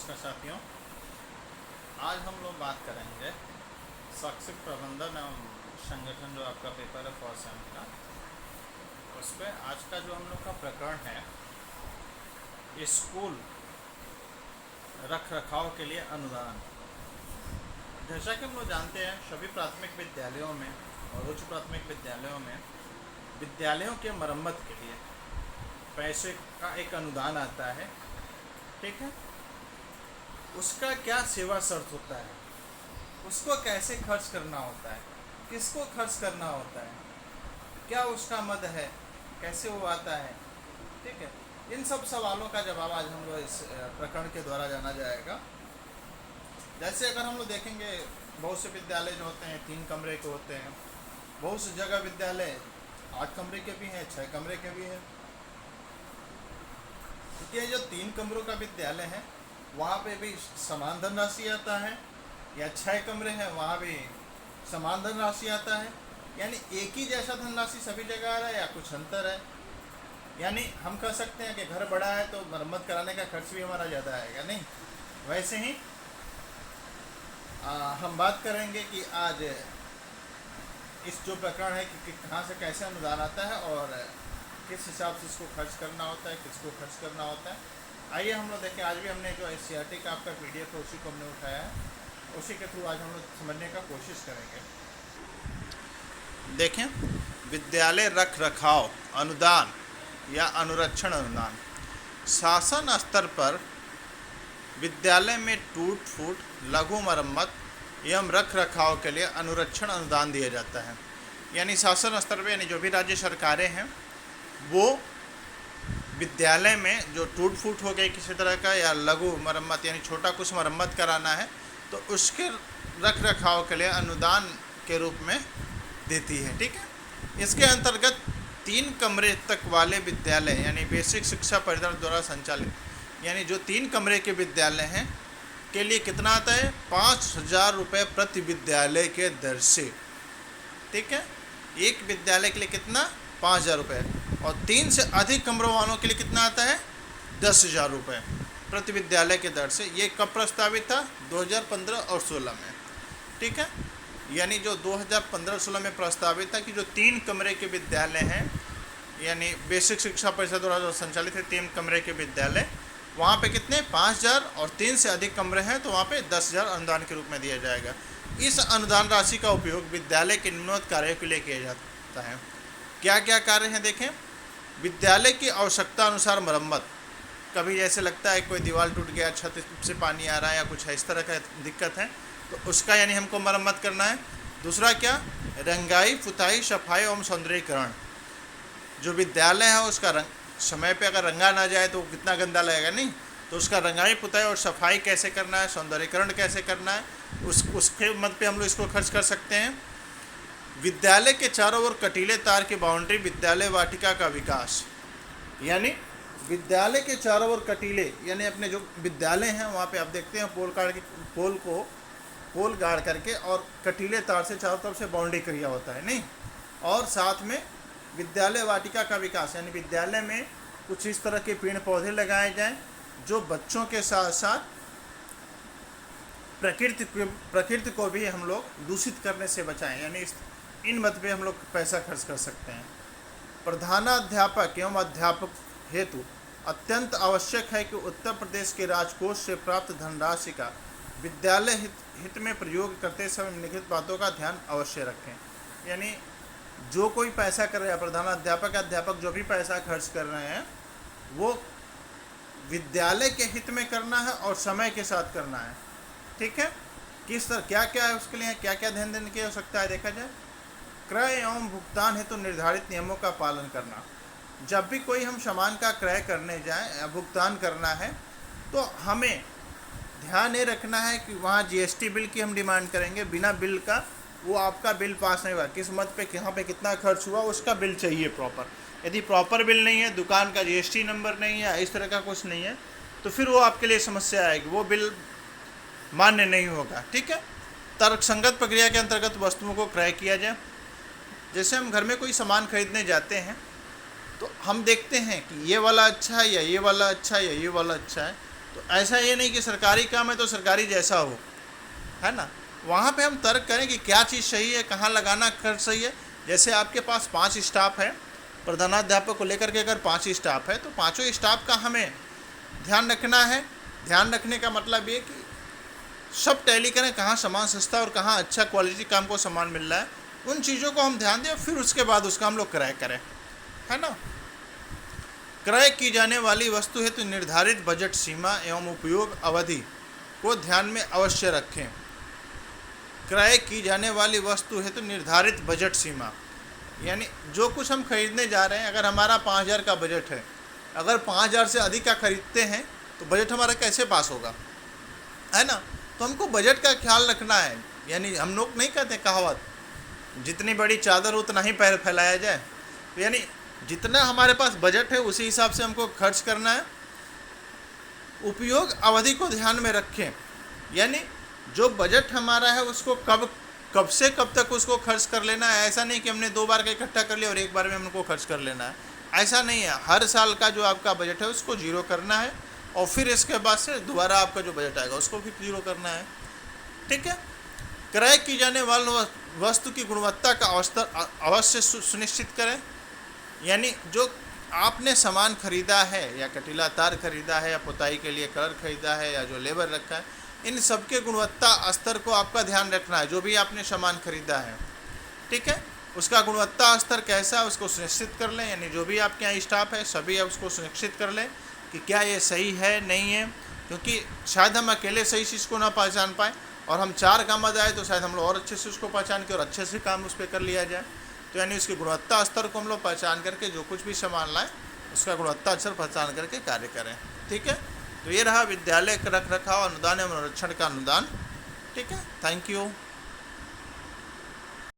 नमस्कार साथियों। आज हम लोग बात करेंगे शैक्षिक प्रबंधन एवं संगठन, जो आपका पेपर है फर्स्ट सेम का, उस पर आज का जो हम लोग का प्रकरण है, स्कूल रख रखाव के लिए अनुदान। जैसा कि हम लोग जानते हैं, सभी प्राथमिक विद्यालयों में और उच्च प्राथमिक विद्यालयों में विद्यालयों के मरम्मत के लिए पैसे का एक अनुदान आता है। ठीक है, उसका क्या सेवा शर्त होता है, उसको कैसे खर्च करना होता है, किसको खर्च करना होता है, क्या उसका मद है, कैसे वो आता है। ठीक है, इन सब सवालों का जवाब आज हम लोग इस प्रकरण के द्वारा जाना जाएगा। जैसे अगर हम लोग देखेंगे, बहुत से विद्यालय जो होते हैं 3 कमरे के होते हैं, बहुत सी जगह विद्यालय 8 कमरे के भी हैं, 6 कमरे के भी हैं। ये जो 3 कमरों का विद्यालय है, वहाँ पे भी समान धनराशि आता है, या 6 कमरे हैं वहाँ भी समान धनराशि आता है। यानी एक ही जैसा धनराशि सभी जगह आ रहा है या कुछ अंतर है। यानी हम कह सकते हैं कि घर बड़ा है तो मरम्मत कराने का खर्च भी हमारा ज़्यादा आएगा, नहीं। वैसे ही हम बात करेंगे कि आज इस जो प्रकरण है कि कहाँ से कैसे अनुदान आता है और किस हिसाब से इसको खर्च करना होता है, किसको खर्च करना होता है। आइए हम लोग देखें। आज भी हमने जो SCERT का आपका PDF है, उसी को हमने उठाया है, उसी के थ्रू आज हम लोग समझने का कोशिश करेंगे। देखें, विद्यालय रख रखाव अनुदान या अनुरक्षण अनुदान। शासन स्तर पर विद्यालय में टूट फूट, लघु मरम्मत एवं रख रखाव के लिए अनुरक्षण अनुदान दिया जाता है। यानी शासन स्तर पर, यानी जो भी राज्य सरकारें हैं, वो विद्यालय में जो टूट फूट हो गई किसी तरह का, या लघु मरम्मत यानी छोटा कुछ मरम्मत कराना है, तो उसके रख रखाव के लिए अनुदान के रूप में देती है। ठीक है, इसके अंतर्गत 3 कमरे तक वाले विद्यालय यानी बेसिक शिक्षा परिषद द्वारा संचालित, यानी जो 3 कमरे के विद्यालय हैं के लिए कितना आता है, 5,000 रुपये प्रति विद्यालय के दर से। ठीक है, एक विद्यालय के लिए कितना, 5,000 रुपये, और 3 से अधिक कमरों वालों के लिए कितना आता है, 10,000 रुपये प्रति विद्यालय के दर से। ये कब प्रस्तावित था, 2015 और 16 में। ठीक है, यानी जो 2015-16 में प्रस्तावित था कि जो 3 कमरे के विद्यालय हैं, यानी बेसिक शिक्षा परिषद द्वारा जो संचालित है 3 कमरे के विद्यालय, वहाँ पे कितने, 5,000, और 3 से अधिक कमरे हैं तो वहाँ पे 10,000 अनुदान के रूप में दिया जाएगा। इस अनुदान राशि का उपयोग विद्यालय के निम्नलिखित कार्यों के लिए किया जाता है। क्या क्या कार्य हैं, देखें। विद्यालय की आवश्यकता अनुसार मरम्मत। कभी जैसे लगता है कोई दीवार टूट गया, छत से पानी आ रहा है, या कुछ इस तरह का दिक्कत है, तो उसका यानी हमको मरम्मत करना है। दूसरा क्या, रंगाई, पुताई, सफाई एवं सौंदर्यीकरण। जो विद्यालय है उसका रंग समय पे अगर रंगा ना जाए तो कितना गंदा लगेगा, नहीं। तो उसका रंगाई, पुताई और सफाई कैसे करना है, सौंदर्यीकरण कैसे करना है, उसके मद पे हम लोग इसको खर्च कर सकते हैं। विद्यालय के चारों ओर कटीले तार की बाउंड्री, विद्यालय वाटिका का विकास। यानी विद्यालय के चारों ओर कटीले, यानी अपने जो विद्यालय हैं वहाँ पे आप देखते हैं पोल गाड़ करके और कटीले तार से चारों तरफ से बाउंड्री किया होता है, नहीं। और साथ में विद्यालय वाटिका का विकास, यानी विद्यालय में कुछ इस तरह के पेड़ पौधे लगाए जाएं जो बच्चों के साथ साथ प्रकृति को भी हम लोग दूषित करने से बचाएं। यानी इन मद पे हम लोग पैसा खर्च कर सकते हैं। प्रधानाध्यापक एवं अध्यापक हेतु अत्यंत आवश्यक है कि उत्तर प्रदेश के राजकोष से प्राप्त धनराशि का विद्यालय हित में प्रयोग करते समय निम्नलिखित बातों का ध्यान अवश्य रखें। यानी जो कोई पैसा कर रहे हैं, प्रधानाध्यापक अध्यापक जो भी पैसा खर्च कर रहे हैं, वो विद्यालय के हित में करना है और समय के साथ करना है। ठीक है, किस तरह क्या क्या है उसके लिए क्या क्या ध्यान देने की आवश्यकता है, देखा जाए। क्रय एवं भुगतान हेतु निर्धारित नियमों का पालन करना। जब भी कोई हम सामान का क्रय करने जाएं या भुगतान करना है, तो हमें ध्यान ये रखना है कि वहाँ GST बिल की हम डिमांड करेंगे। बिना बिल का वो आपका बिल पास नहीं हुआ, किस मद पे कहाँ पे कितना खर्च हुआ उसका बिल चाहिए प्रॉपर। यदि प्रॉपर बिल नहीं है, दुकान का GST नंबर नहीं है, इस तरह का कुछ नहीं है, तो फिर वो आपके लिए समस्या आएगी, वो बिल मान्य नहीं होगा। ठीक है, तर्कसंगत प्रक्रिया के अंतर्गत वस्तुओं को क्रय किया जाए। जैसे हम घर में कोई सामान खरीदने जाते हैं तो हम देखते हैं कि ये वाला अच्छा है या ये वाला अच्छा है या ये वाला अच्छा है, तो ऐसा ये नहीं कि सरकारी काम है तो सरकारी जैसा हो, है ना। वहाँ पे हम तर्क करें कि क्या चीज़ सही है, कहाँ लगाना खर्च सही है। जैसे आपके पास 5 स्टाफ है, प्रधानाध्यापक को लेकर के अगर 5 स्टाफ है तो पाँचों स्टाफ का हमें ध्यान रखना है। ध्यान रखने का मतलब ये कि सब टैली करें, कहाँ सामान सस्ता और कहाँ अच्छा क्वालिटी काम को सामान मिल रहा है, उन चीज़ों को हम ध्यान दें और फिर उसके बाद उसका हम लोग क्रय करें, है ना। क्रय की जाने वाली वस्तु हेतु निर्धारित बजट सीमा एवं उपयोग अवधि को ध्यान में अवश्य रखें। क्रय की जाने वाली वस्तु हेतु निर्धारित बजट सीमा, यानी जो कुछ हम खरीदने जा रहे हैं, अगर हमारा 5,000 का बजट है, अगर 5,000 से अधिक का खरीदते हैं तो बजट हमारा कैसे पास होगा, है ना। तो हमको बजट का ख्याल रखना है। यानी हम लोग नहीं कहते कहावत, जितनी बड़ी चादर उतना ही पैर फैलाया जाए। तो यानी जितना हमारे पास बजट है उसी हिसाब से हमको खर्च करना है। उपयोग अवधि को ध्यान में रखें, यानी जो बजट हमारा है उसको कब से कब तक उसको खर्च कर लेना है। ऐसा नहीं कि हमने 2 बार का इकट्ठा कर लिया और एक बार में हमको खर्च कर लेना है, ऐसा नहीं है। हर साल का जो आपका बजट है उसको जीरो करना है और फिर इसके बाद से दोबारा आपका जो बजट आएगा उसको भी जीरो करना है, ठीक है। क्रय की जाने वाली वस्तु की गुणवत्ता का स्तर अवश्य सुनिश्चित करें। यानी जो आपने सामान खरीदा है, या कटीला तार खरीदा है, या पुताई के लिए कलर खरीदा है, या जो लेबर रखा है, इन सब के गुणवत्ता स्तर को आपका ध्यान रखना है। जो भी आपने सामान खरीदा है, ठीक है, उसका गुणवत्ता स्तर कैसा है उसको सुनिश्चित कर लें। यानी जो भी आपके यहाँ स्टाफ है सभी उसको सुनिश्चित कर लें कि क्या ये सही है नहीं है, क्योंकि शायद हम अकेले सही चीज़ को ना पहचान पाएँ और हम 4 काम आ जाए तो शायद हम लोग और अच्छे से उसको पहचान के और अच्छे से काम उस पर कर लिया जाए। तो यानी उसकी गुणवत्ता स्तर को हम लोग पहचान करके जो कुछ भी सामान लाएँ उसका गुणवत्ता स्तर पहचान करके कार्य करें, ठीक है। तो ये रहा विद्यालय रख रखाव अनुदान एवं अनुरक्षण का अनुदान, ठीक है। Thank you.